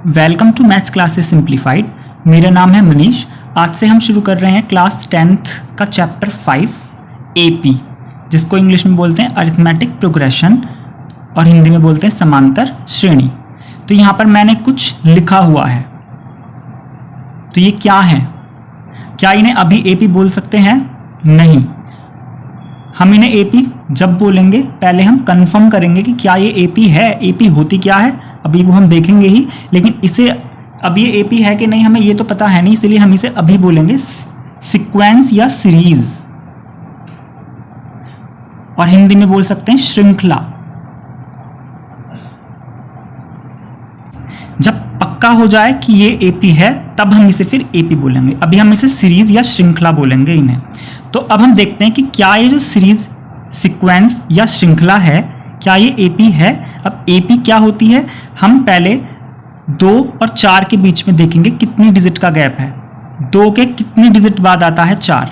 Welcome to maths classes simplified. मेरा नाम है मनीष। आज से हम शुरू कर रहे हैं क्लास 10th का चैप्टर 5 एपी, जिसको इंग्लिश में बोलते हैं अरिथमेटिक प्रोग्रेशन और हिंदी में बोलते हैं समांतर श्रेणी। तो यहाँ पर मैंने कुछ लिखा हुआ है, तो ये क्या है? क्या इन्हें अभी एपी बोल सकते हैं? नहीं। हम इन्हें एपी जब बोलेंगे पहले हम कंफर्म करेंगे कि क्या ये एपी है। एपी होती क्या है अभी वो हम देखेंगे ही, लेकिन इसे अब ये एपी है कि नहीं हमें ये तो पता है नहीं, इसलिए हम इसे अभी बोलेंगे सीक्वेंस या सीरीज, और हिंदी में बोल सकते हैं श्रृंखला। जब पक्का हो जाए कि ये एपी है तब हम इसे फिर एपी बोलेंगे। अभी हम इसे सीरीज या श्रृंखला बोलेंगे इन्हें। तो अब हम देखते हैं कि क्या ये जो सीरीज, सीक्वेंस या श्रृंखला है, क्या ये एपी है। अब एपी क्या होती है, हम पहले 2 और 4 के बीच में देखेंगे कितनी डिजिट का गैप है। 2 के कितनी डिजिट बाद आता है 4,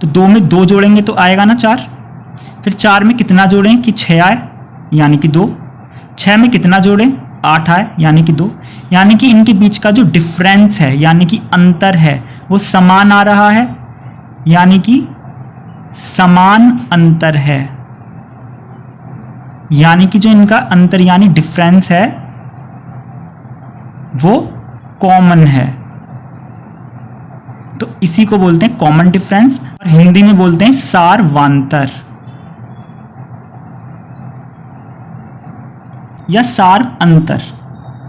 तो 2 में 2 जोड़ेंगे तो आएगा ना 4। फिर 4 में कितना जोड़ें कि 6 आए, यानी कि 2। 6 में कितना जोड़ें, 8 आए, यानी कि 2। यानी कि इनके बीच का जो डिफरेंस है, यानी कि अंतर है, वो समान आ रहा है, यानी कि समान अंतर है। यानी कि जो इनका अंतर यानी डिफरेंस है वो कॉमन है, तो इसी को बोलते हैं कॉमन डिफरेंस, और हिंदी में बोलते हैं सार्वांतर या सार्व अंतर।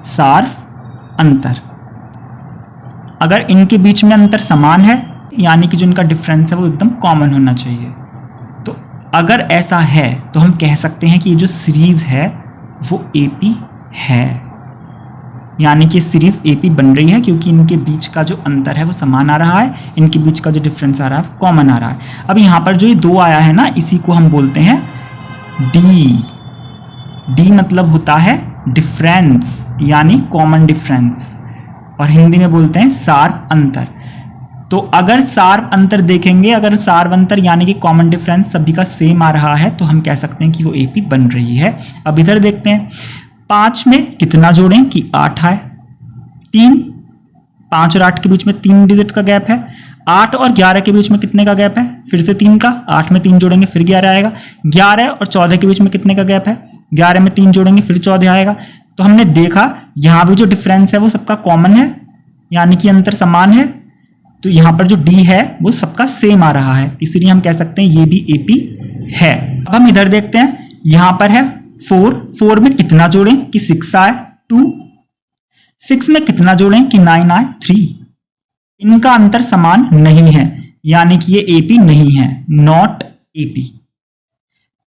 सार्व अंतर, अगर इनके बीच में अंतर समान है यानी कि जो इनका डिफरेंस है वो एकदम कॉमन होना चाहिए। तो अगर ऐसा है तो हम कह सकते हैं कि ये जो सीरीज है वो एपी है, यानी कि सीरीज एपी बन रही है क्योंकि इनके बीच का जो अंतर है वो समान आ रहा है, इनके बीच का जो डिफरेंस आ रहा है कॉमन आ रहा है। अब यहाँ पर जो ये 2 आया है ना, इसी को हम बोलते हैं डी। डी मतलब होता है डिफरेंस, यानी कॉमन डिफरेंस, और हिंदी में बोलते हैं सार्व अंतर। तो अगर सार्व अंतर देखेंगे, अगर सार्व अंतर यानी कि कॉमन डिफरेंस सभी का सेम आ रहा है तो हम कह सकते हैं कि वो एपी बन रही है। अब इधर देखते हैं, 5 में कितना जोड़ें कि 8 आए। 3, 5 और 8 के बीच में 3 डिजिट का गैप है। 8 और 11 के बीच में कितने का गैप है, फिर से 3 का। 8 में 3 जोड़ेंगे फिर 11 आएगा। 11 और 14 के बीच में कितने का गैप है, 11 में 3 जोड़ेंगे फिर 14 आएगा। तो हमने देखा यहाँ भी जो डिफरेंस है वो सबका कॉमन है, यानी कि अंतर समान है, तो यहाँ पर जो डी है वो सबका सेम आ रहा है, इसलिए हम कह सकते हैं ये भी एपी है। अब हम इधर देखते हैं, यहाँ पर है 4। 4 में कितना जोड़ें कि 6 आए, 2। 6 में कितना जोड़ें कि 9 आए, 3। इनका अंतर समान नहीं है, यानी कि ये एपी नहीं है, नॉट एपी।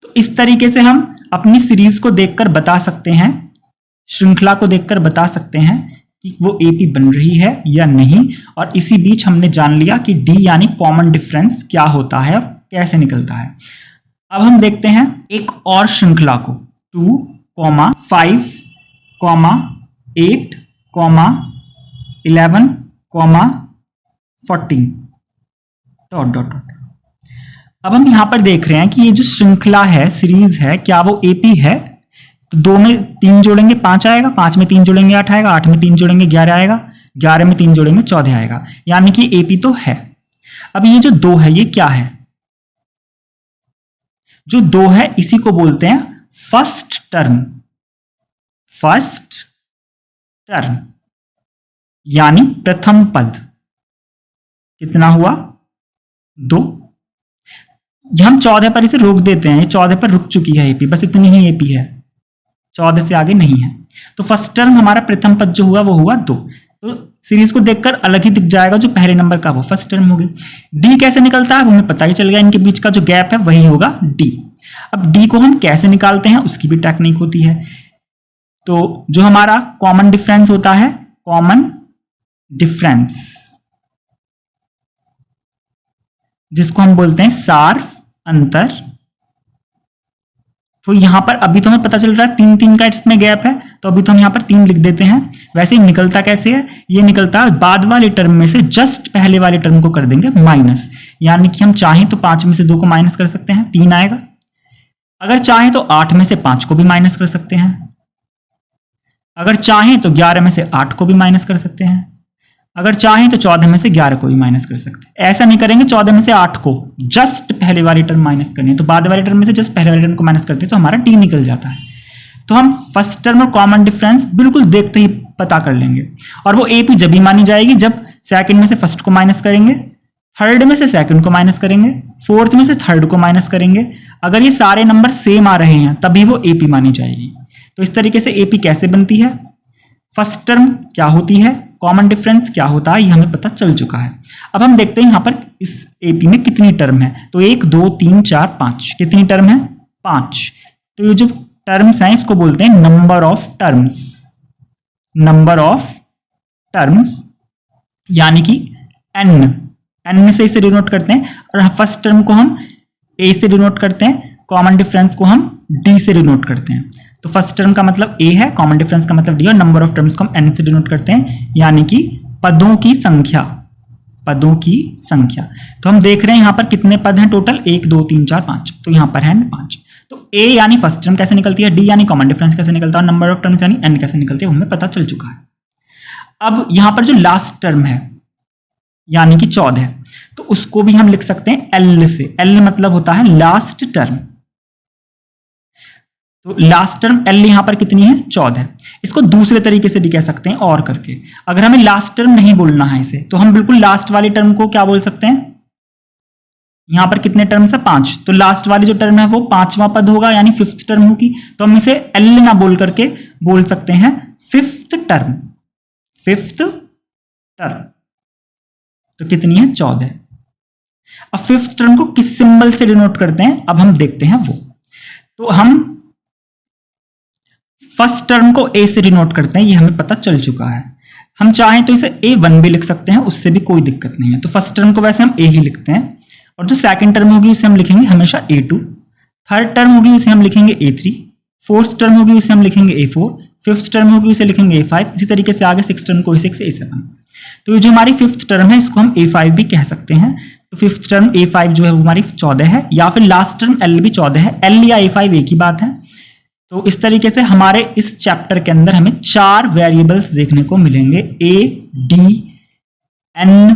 तो इस तरीके से हम अपनी सीरीज को देखकर बता सकते हैं, श्रृंखला को देखकर बता सकते हैं कि वो एपी बन रही है या नहीं। और इसी बीच हमने जान लिया कि डी यानी कॉमन डिफरेंस क्या होता है और कैसे निकलता है। अब हम देखते हैं एक और श्रृंखला को, 2, 5, 8, 11, 14 ... अब हम यहां पर देख रहे हैं कि ये जो श्रृंखला है, सीरीज है, क्या वो एपी है। तो 2 में 3 जोड़ेंगे 5 आएगा, 5 में 3 जोड़ेंगे 8 आएगा, 8 में 3 जोड़ेंगे 11 आएगा, 11 में 3 जोड़ेंगे 14 आएगा, यानी कि एपी तो है। अब ये जो 2 है ये क्या है, जो 2 है इसी को बोलते हैं फर्स्ट टर्म। फर्स्ट टर्म यानी प्रथम पद। कितना हुआ, 2। हम 14 पर इसे रोक देते हैं, 14 पर रुक चुकी है एपी, बस इतनी ही एपी है, 14 से आगे नहीं है। तो फर्स्ट टर्म हमारा प्रथम पद जो हुआ वो हुआ 2। तो सीरीज को देखकर अलग ही दिख जाएगा, जो पहले नंबर का वो फर्स्ट टर्म हो गई। डी कैसे निकलता है वो हमें पता ही चल गया, इनके बीच का जो गैप है वही होगा डी। अब डी को हम कैसे निकालते हैं उसकी भी टेक्निक होती है। तो जो हमारा कॉमन डिफरेंस होता है, कॉमन डिफरेंस, जिसको हम बोलते हैं सार्व अंतर, तो यहां पर अभी तो हमें पता चल रहा है 3-3 का इसमें गैप है, तो अभी तो हम यहां पर 3 लिख देते हैं। वैसे ही निकलता कैसे है, ये निकलता है बाद वाले टर्म में से जस्ट पहले वाले टर्म को कर देंगे माइनस, यानी कि हम चाहें तो 5 में से 2 को माइनस कर सकते हैं, 3 आएगा। अगर चाहें तो 8 में से 5 को भी माइनस कर सकते हैं, अगर चाहें तो 11 में से 8 को भी माइनस कर सकते हैं, अगर चाहें तो 14 में से 11 को भी माइनस कर सकते हैं। ऐसा नहीं करेंगे 14 में से 8 को, जस्ट पहले वाली टर्म माइनस करनी है, तो बाद वाली टर्म में से जस्ट पहले वाली टर्म को माइनस करते हैं तो हमारा डी निकल जाता है। तो हम फर्स्ट टर्म और कॉमन डिफरेंस बिल्कुल देखते ही पता कर लेंगे, और वो एपी जब भी मानी जाएगी जब सेकंड में से फर्स्ट को माइनस करेंगे, थर्ड में से सेकंड को माइनस करेंगे, फोर्थ में से थर्ड को माइनस करेंगे। अगर ये सारे नंबर सेम आ रहे हैं तभी वो एपी मानी जाएगी। तो इस तरीके से एपी कैसे बनती है, फर्स्ट टर्म क्या होती है, कॉमन डिफरेंस क्या होता है, ये हमें पता चल चुका है। अब हम देखते हैं यहां पर इस एपी में कितनी टर्म है। तो 1 2 3 4 5, कितनी टर्म है, 5। तो ये जो टर्म्स हैं इसको बोलते हैं number of terms, number of terms, यानी कि एन से इसे डिनोट करते हैं, और फर्स्ट टर्म को हम ए से डिनोट करते हैं, कॉमन डिफरेंस को हम डी से डिनोट करते हैं। तो फर्स्ट टर्म का मतलब ए है, कॉमन डिफरेंस का मतलब डी, और नंबर ऑफ टर्म्स को हम एन से डिनोट करते हैं, यानी कि पदों की संख्या, पदों की संख्या। तो हम देख रहे हैं यहां पर कितने पद हैं टोटल, 1 2 3 4 5, तो यहां पर है 5। तो ए यानी फर्स्ट टर्म कैसे निकलती है, डी यानी कॉमन डिफरेंस कैसे निकलता है, और नंबर ऑफ टर्म्स यानी एन कैसे निकलती है, वो हमें पता चल चुका है। अब यहां पर जो लास्ट टर्म है यानी कि 14, तो उसको भी हम लिख सकते हैं एल से। एल मतलब होता है लास्ट टर्म। तो लास्ट टर्म एल यहां पर कितनी है, 14। इसको दूसरे तरीके से भी कह सकते हैं और करके, अगर हमें लास्ट टर्म नहीं बोलना है इसे, तो हम बिल्कुल लास्ट वाली टर्म को क्या बोल सकते हैं, यहां पर कितने टर्म्स है, 5, तो लास्ट वाली जो टर्म है वो 5वां पद होगा, यानी फिफ्थ टर्म होगी। तो हम इसे एल ना बोल करके बोल सकते हैं फिफ्थ टर्म, फिफ्थ टर्म। तो कितनी है, 14। अब फिफ्थ टर्म को किस सिंबल से डिनोट करते हैं, अब हम देखते हैं वो। तो हम फर्स्ट टर्म को ए से डिनोट करते हैं, ये हमें पता चल चुका है। हम चाहें तो इसे A1 भी लिख सकते हैं, उससे भी कोई दिक्कत नहीं है। तो फर्स्ट टर्म को वैसे हम ए ही लिखते हैं, और जो सेकंड टर्म होगी उसे हम लिखेंगे हमेशा A2, थर्ड टर्म होगी उसे हम लिखेंगे A3, फोर्थ टर्म होगी उसे हम लिखेंगे A4, फिफ्थ टर्म होगी उसे लिखेंगे A5, इसी तरीके से आगे सिक्स टर्म को A6 A7। तो ये जो हमारी फिफ्थ टर्म है इसको हम A5 भी कह सकते हैं। तो फिफ्थ टर्म A5 जो है वो हमारी 14 है, या फिर लास्ट टर्म L भी 14 है, L या A5 एक ही बात है। तो इस तरीके से हमारे इस चैप्टर के अंदर हमें 4 वेरिएबल्स देखने को मिलेंगे, A, D, N,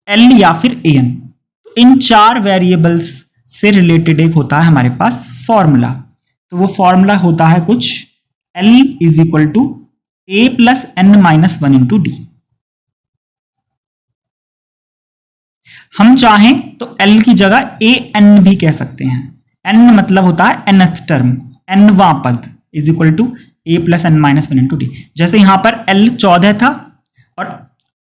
L या फिर AN। तो इन 4 वेरिएबल्स से रिलेटेड एक होता है हमारे पास फॉर्मूला। तो वो फॉर्मूला होता है कुछ L is equal to A plus N minus 1 into D। हम चाहें तो L की जगह AN भी कह सकते हैं। N मतलब होता है nth टर्म, nवां पद, is equal to A plus N minus 1 into D. जैसे यहां पर L 14 था और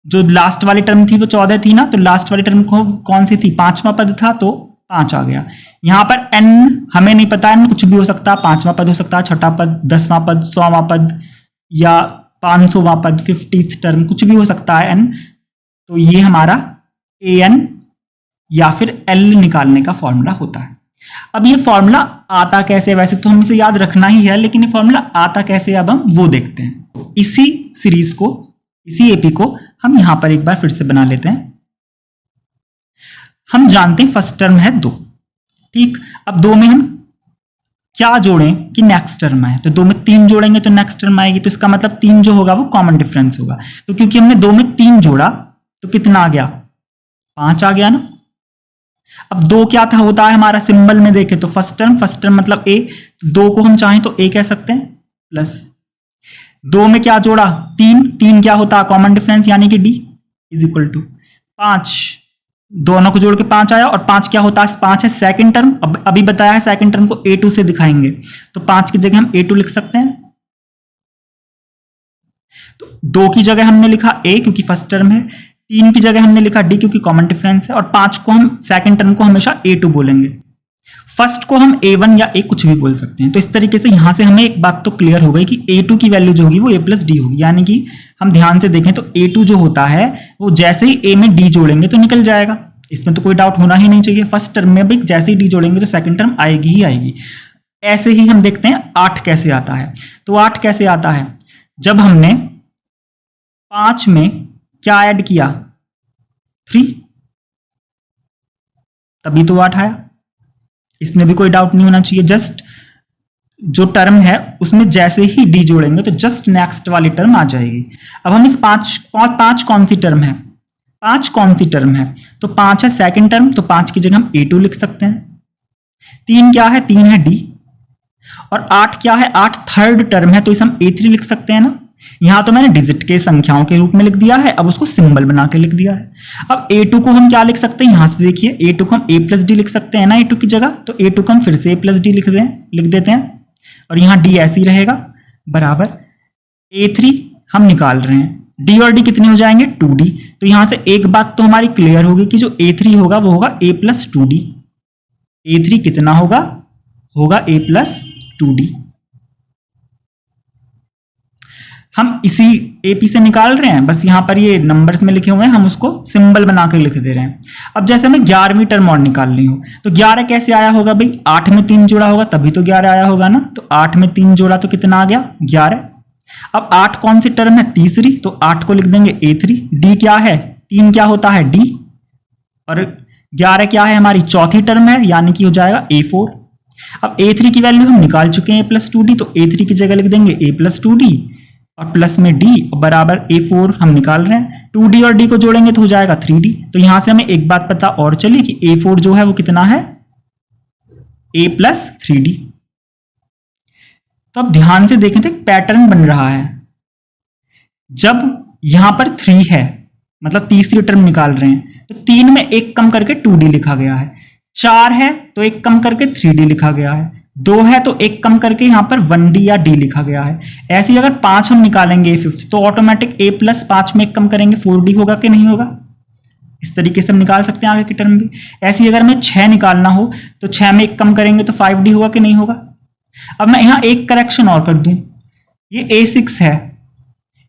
जो लास्ट वाली टर्म थी वो 14 थी ना, तो लास्ट वाली टर्म को कौन सी थी, 5वां पद था, तो 5 आ गया। यहां पर N हमें नहीं पता, N कुछ भी हो सकता है, 5वां पद हो सकता है, छठा पद, 10वां पद, 100वां पद, या 500वां पद, 50th टर्म, कुछ भी हो सकता है N। तो ये हमारा AN या फिर L निकालने का फॉर्मूला होता है। अब ये फॉर्मूला आता कैसे, वैसे तो हम इसे याद रखना ही है, लेकिन ये फॉर्मूला आता कैसे अब हम वो देखते हैं। इसी सीरीज को, इसी एपी को हम यहां पर एक बार फिर से बना लेते हैं। हम जानते हैं फर्स्ट टर्म है 2, ठीक। अब 2 में हम क्या जोड़ें कि नेक्स्ट टर्म आए, तो 2 में 3 जोड़ेंगे तो नेक्स्ट टर्म आएगी, तो इसका मतलब 3 जो होगा वो कॉमन डिफरेंस होगा। तो क्योंकि हमने 2 में 3 जोड़ा तो कितना आ गया, 5 आ गया ना। अब 2 क्या था, होता है हमारा सिंबल में देखें तो फर्स्ट टर्म मतलब A, तो 2 को हम चाहें तो A कह सकते हैं, प्लस 2 में क्या जोड़ा, 3 क्या होता है, कॉमन डिफरेंस यानी कि D इज इक्वल टू 5, दोनों को जोड़ के 5 आया, और 5 क्या होता है, 5 है सेकंड टर्म, अभी बताया है सेकंड टर्म को A2 से दिखाएंगे, तो 5 की जगह हम A2 लिख सकते हैं। तो 2 की जगह हमने लिखा A क्योंकि फर्स्ट टर्म है, 3 की जगह हमने लिखा D क्योंकि कॉमन डिफरेंस है, और 5 को हम सेकंड टर्म को हमेशा A2 बोलेंगे, फर्स्ट को हम A1 या A कुछ भी बोल सकते हैं। तो इस तरीके से यहां से हमें एक बात तो क्लियर हो गई कि A2 की वैल्यू जो होगी वो A प्लस डी होगी, यानी कि हम ध्यान से देखें तो A2 जो होता है वो जैसे ही A में D जोड़ेंगे तो निकल जाएगा, इसमें तो कोई डाउट होना ही नहीं चाहिए। फर्स्ट टर्म में भी जैसे ही D जोड़ेंगे तो सेकंड टर्म आएगी ही आएगी। ऐसे ही हम देखते हैं 8 कैसे आता है। तो 8 कैसे आता है, जब हमने 5 में क्या ऐड किया, 3, तभी तो 8 आया। इसमें भी कोई डाउट नहीं होना चाहिए, जस्ट जो टर्म है उसमें जैसे ही डी जोड़ेंगे तो जस्ट नेक्स्ट वाली टर्म आ जाएगी। अब हम इस पांच कौन सी टर्म है, पांच कौन सी टर्म है, तो पांच है सेकंड टर्म, तो पांच की जगह हम A2 लिख सकते हैं। तीन क्या है, तीन है D, और आठ क्या है, आठ थर्ड टर्म है, तो इसे हम A3 लिख सकते हैं ना। यहां तो मैंने डिजिट के संख्याओं के रूप में लिख दिया है, अब उसको सिंबल बना के लिख दिया है। अब A2 को हम क्या लिख सकते हैं, यहां से देखिए A2 को हम A+D लिख सकते हैं ना A2 की जगह, तो A2 को हम फिर से A+D लिख देते हैं, और यहां D ऐसे ही रहेगा बराबर A3 हम निकाल रहे हैं। D और D कितने हो जाएंगे, 2D। तो यहां से एक बात तो हमारी क्लियर होगी कि जो A3 होगा वो होगा A+2D। A3 कितना होगा, होगा A+2D। हम इसी AP से निकाल रहे हैं, बस यहां पर ये नंबर्स में लिखे हुए हैं, हम उसको सिंबल बना के लिख दे रहे हैं। अब जैसे हमें 11वीं टर्म और निकालनी हो, तो 11 कैसे आया होगा भाई, 8 में 3 जोड़ा होगा तभी तो 11 आया होगा ना। तो 8 में 3 जोड़ा तो कितना आ गया, 11। अब 8 कौन सी टर्म है, तीसरी, तो 8 को लिख देंगे A3। D क्या है, 3 क्या होता है D, और 11 क्या है, हमारी चौथी टर्म है, यानी कि हो जाएगा A4। अब A3 की वैल्यू हम निकाल चुके हैं A+2D, तो A3 की जगह लिख देंगे A+2D, और प्लस में D बराबर A4 हम निकाल रहे हैं। 2D और D को जोड़ेंगे तो हो जाएगा 3D। तो यहां से हमें एक बात पता और चली कि A4 जो है वो कितना है, A+3D। तो अब ध्यान से देखें तो एक पैटर्न बन रहा है। जब यहां पर 3 है, मतलब तीसरी टर्म निकाल रहे हैं, तो 3 में एक कम करके 2D लिखा गया है। 4 है तो एक कम करके 3D लिखा गया है। 2 है तो एक कम करके यहां पर 1D या D लिखा गया है। ऐसे ही अगर 5 हम निकालेंगे A5 तो ऑटोमेटिक A+5 में एक कम करेंगे 4D होगा कि नहीं होगा। इस तरीके से हम निकाल सकते हैं आगे की टर्म भी। ऐसे ही अगर हमें 6 निकालना हो तो 6 में एक कम करेंगे तो 5D होगा कि नहीं होगा। अब मैं यहां एक करेक्शन और कर दूं, ये A6 है,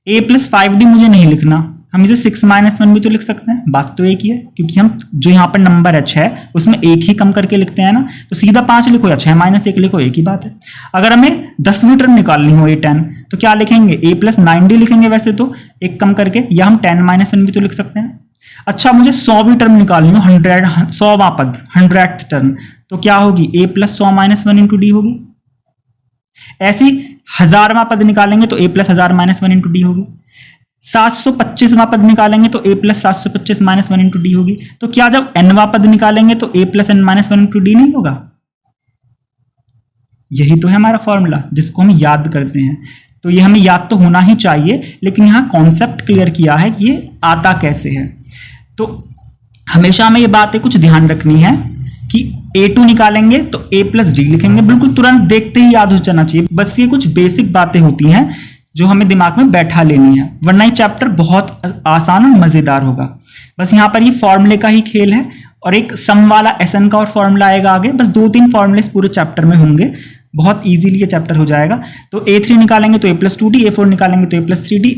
A+5D मुझे नहीं लिखना, हम इसे 6-1 भी तो लिख सकते हैं, बात तो एक ही है, क्योंकि हम जो यहाँ पर नंबर है 6 उसमें एक ही कम करके लिखते हैं ना, तो सीधा 5 लिखो या 6-1 लिखो, एक ही बात है। अगर हमें 10वीं टर्म निकालनी हो A10 तो क्या लिखेंगे, A+9D लिखेंगे वैसे तो एक कम करके, या हम 10-1 भी तो लिख सकते हैं। अच्छा, मुझे 100वीं टर्म निकालनी हो, 100वां पद, 100th टर्म, तो क्या होगी, A+100-1 × D होगी। ऐसी 1000वां पद निकालेंगे तो A+1000-1 × D होगी। 725वां पद निकालेंगे तो A+725-1 × D होगी। तो क्या जब nवां पद निकालेंगे तो A+n-1 × D नहीं होगा। यही तो है हमारा फॉर्मूला जिसको हम याद करते हैं। तो ये हमें याद तो होना ही चाहिए, लेकिन यहां कॉन्सेप्ट क्लियर किया है कि ये आता कैसे है। तो हमेशा हमें ये बातें कुछ ध्यान रखनी है कि A2 निकालेंगे तो A+D लिखेंगे, बिल्कुल तुरंत देखते ही याद हो जाना चाहिए। बस ये कुछ बेसिक बातें होती हैं जो हमें दिमाग में बैठा लेनी है, वरना ये चैप्टर बहुत आसान और मजेदार होगा। बस यहाँ पर ये फॉर्मूले का ही खेल है, और एक सम वाला SN का और फॉर्मूला आएगा आगे, बस 2-3 फॉर्मूले पूरे चैप्टर में होंगे, बहुत इजीली ये चैप्टर हो जाएगा। तो A3 निकालेंगे तो A+2D, A4 निकालेंगे तो A+3D,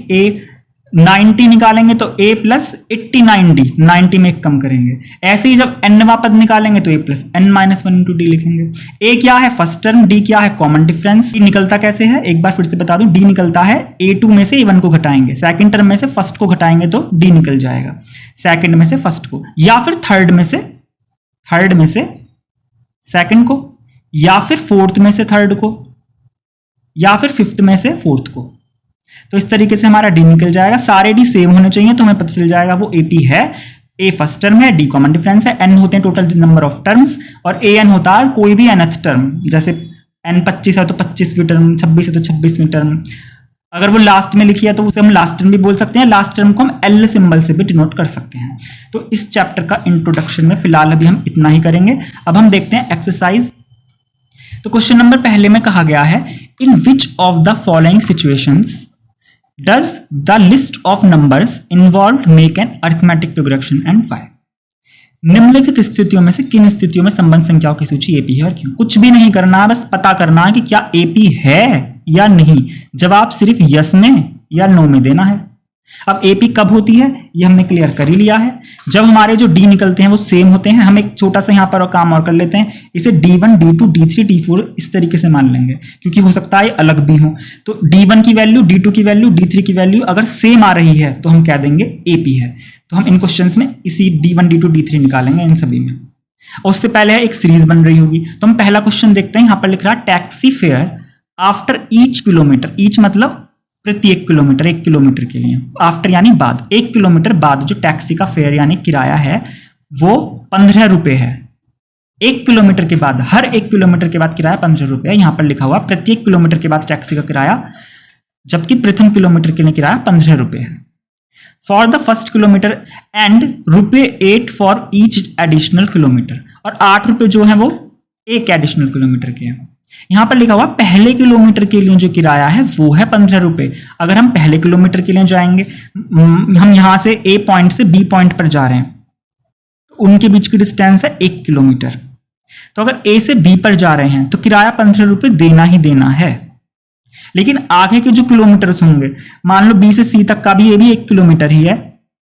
A90 निकालेंगे तो A+89D, 90 में एक कम करेंगे। ऐसे ही जब nवां पद निकालेंगे तो A+n-1 × D लिखेंगे। A क्या है फर्स्ट टर्म, D क्या है कॉमन डिफरेंस। D निकलता कैसे है, एक बार फिर से बता दूं, D निकलता है A2 में से A1 को घटाएंगे, सेकंड टर्म में से फर्स्ट को घटाएंगे तो D निकल जाएगा, सेकंड में से फर्स्ट को, या फिर थर्ड में से सेकंड को, या फिर फोर्थ में से थर्ड को, या फिर फिफ्थ में से फोर्थ को। तो इस तरीके से हमारा D निकल जाएगा। सारे D सेम होने चाहिए तो हमें पता चल जाएगा वो AP है। A फर्स्ट टर्म है, D कॉमन डिफरेंस है, N होते हैं टोटल नंबर ऑफ टर्म्स, और AN होता है कोई भी nth टर्म, जैसे N 25 है तो 25वीं टर्म, 26 है तो 26वीं टर्म। अगर वो लास्ट में लिखी है तो उसे हम लास्ट टर्म भी बोल सकते हैं, लास्ट टर्म को हम L सिंबल से भी डिनोट कर सकते हैं। तो इस चैप्टर का इंट्रोडक्शन में फिलहाल अभी हम इतना ही करेंगे। अब हम देखते हैं एक्सरसाइज। तो क्वेश्चन नंबर पहले में कहा गया है, in which of the following situations does the list of numbers involved make an arithmetic progression and why? निम्नलिखित स्थितियों में से किन स्थितियों में संबंध संख्याओं की सूची AP है और क्यों। कुछ भी नहीं करना, बस पता करना है कि क्या AP है या नहीं। जवाब सिर्फ यस में या नो में देना है। अब AP कब होती है ये हमने क्लियर कर ही लिया है, जब हमारे जो D निकलते हैं वो सेम होते हैं। हम एक छोटा सा यहाँ पर काम और कर लेते हैं, इसे D1, D2, D3, D4 इस तरीके से मान लेंगे, क्योंकि हो सकता है अलग भी हो। तो D1 की वैल्यू, D2 की वैल्यू, D3 की वैल्यू अगर सेम आ रही है तो हम कह देंगे AP है। तो हम इन क्वेश्चंस में इसी D1, D2, D3 निकालेंगे इन सभी में। और उससे पहले एक सीरीज बन रही होगी। तो हम पहला क्वेश्चन देखते हैं, यहाँ पर लिख रहा है taxi fare after each kilometre, each मतलब प्रत्येक किलोमीटर, 1 किलोमीटर के लिए, आफ्टर यानी बाद, 1 किलोमीटर बाद जो टैक्सी का फेयर यानी किराया है वो 15 रुपए है। 1 किलोमीटर के बाद, हर 1 किलोमीटर के बाद किराया 15 रुपए है। यहां पर लिखा हुआ प्रत्येक किलोमीटर के बाद टैक्सी का किराया, जबकि प्रथम किलोमीटर के लिए किराया 15 रुपए है। For the first kilometre and ₹8 for each additional kilometre, और 8 रुपए जो है वो एक एडिशनल किलोमीटर के हैं। यहां पर लिखा हुआ पहले किलोमीटर के लिए जो किराया है वो है 15 रुपए। अगर हम पहले किलोमीटर के लिए जाएंगे, हम यहां से ए पॉइंट से बी पॉइंट पर जा रहे हैं, तो उनके बीच की डिस्टेंस है 1 किलोमीटर। तो अगर ए से बी पर जा रहे हैं तो किराया 15 रुपए देना ही देना है। लेकिन आगे के जो किलोमीटर्स होंगे, मान लो बी से सी तक का भी ये भी 1 किलोमीटर ही है,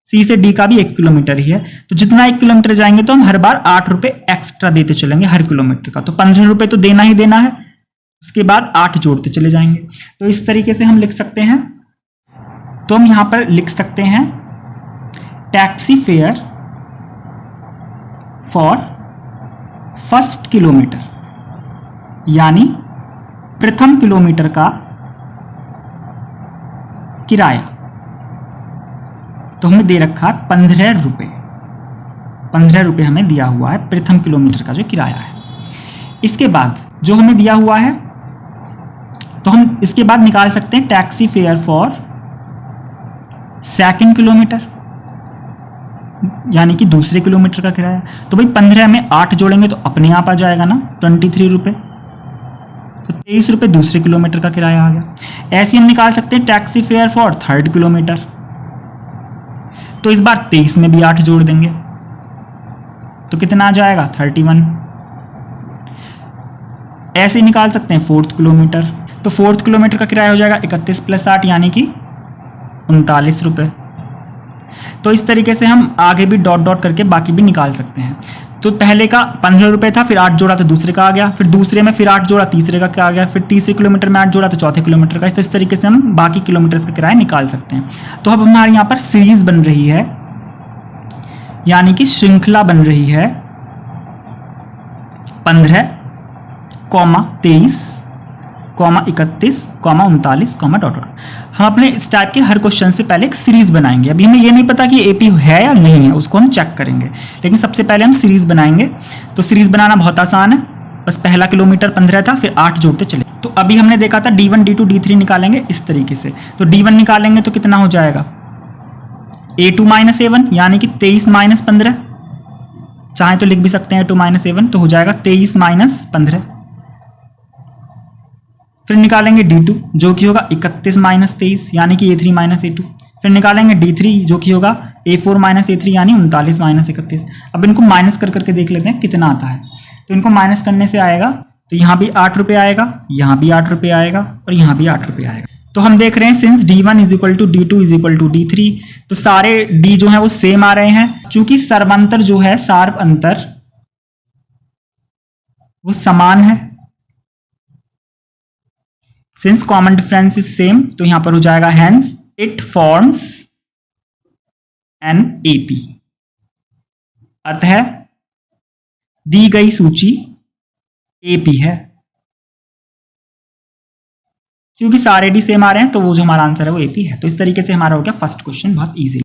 सी से डी का भी 1 किलोमीटर ही है, तो जितना 1 किलोमीटर जाएंगे तो हम हर बार 8 रुपए एक्स्ट्रा देते चलेंगे हर किलोमीटर का। तो 15 रुपए तो देना ही देना है, उसके बाद 8 जोड़ते चले जाएंगे। तो इस तरीके से हम लिख सकते हैं। तो हम यहां पर लिख सकते हैं taxi fare for first kilometre, यानी प्रथम किलोमीटर का किराया। तो हमें दे रखा है 15 रुपए, 15 रुपए हमें दिया हुआ है प्रथम किलोमीटर का जो किराया है। इसके बाद जो हमें दिया हुआ है, तो हम इसके बाद निकाल सकते हैं taxi fare for second kilometre, यानी कि दूसरे किलोमीटर का किराया। तो भाई 15 में 8 जोड़ेंगे तो अपने आप आ जाएगा ना 23 रुपए, तो 23 रुपए दूसरे किलोमीटर का किराया आ गया। ऐसे हम निकाल सकते हैं taxi fare for third kilometre, तो इस बार 23 में भी 8 जोड़ देंगे तो कितना आ जाएगा 31। ऐसे ही निकाल सकते हैं फोर्थ किलोमीटर, तो फोर्थ किलोमीटर का किराया हो जाएगा 31 + 8 यानी कि 39 रुपए। तो इस तरीके से हम आगे भी डॉट डॉट करके बाकी भी निकाल सकते हैं। तो पहले का 15 रुपए था, फिर 8 जोड़ा तो दूसरे का आ गया, फिर दूसरे में फिर 8 जोड़ा तीसरे का क्या आ गया, फिर तीसरे किलोमीटर में 8 जोड़ा तो चौथे किलोमीटर का। तो इस तरीके से हम बाकी किलोमीटर्स का किराया निकाल सकते हैं। तो अब हमारे यहाँ पर सीरीज बन रही है, यानी कि श्रृंखला बन रही है 15, 23, 31, 39, डॉट डॉट। हम अपने इस टाइप के हर क्वेश्चन से पहले एक सीरीज बनाएंगे। अभी हमें ये नहीं पता कि एपी है या नहीं है, उसको हम चेक करेंगे, लेकिन सबसे पहले हम सीरीज बनाएंगे। तो सीरीज बनाना बहुत आसान है, बस पहला किलोमीटर 15 था, फिर 8 जोड़ते चले। तो अभी हमने देखा था D1, D2, D3 निकालेंगे इस तरीके से। तो D1 निकालेंगे तो कितना हो जाएगा A2 - A1, यानी कि 23 - 15, चाहे तो लिख भी सकते हैं A2 - A1, तो हो जाएगा 23 - 15। फिर निकालेंगे D2 जो कि होगा 31 - 23 यानी कि A3 - A2। फिर निकालेंगे D3 जो कि होगा A4 - A3 यानी 39 - 31। अब इनको माइनस कर करके देख लेते हैं कितना आता है। तो इनको माइनस करने से आएगा, तो यहाँ भी 8 रुपये आएगा, यहाँ भी 8 रुपये आएगा और यहाँ भी 8 रुपये आएगा। तो हम देख रहे हैं सिंस D1 = D2 = D3, तो सारे D जो है वो सेम आ रहे हैं। चूंकि सर्वांतर जो है, सार्व अंतर वो समान है, since common difference is same, तो यहां पर हो जाएगा hence it forms an AP. अतः दी गई सूची एपी है। क्योंकि सारे डी सेम आ रहे हैं तो वो जो हमारा आंसर है वो एपी है। तो इस तरीके से हमारा हो गया फर्स्ट क्वेश्चन बहुत इजी।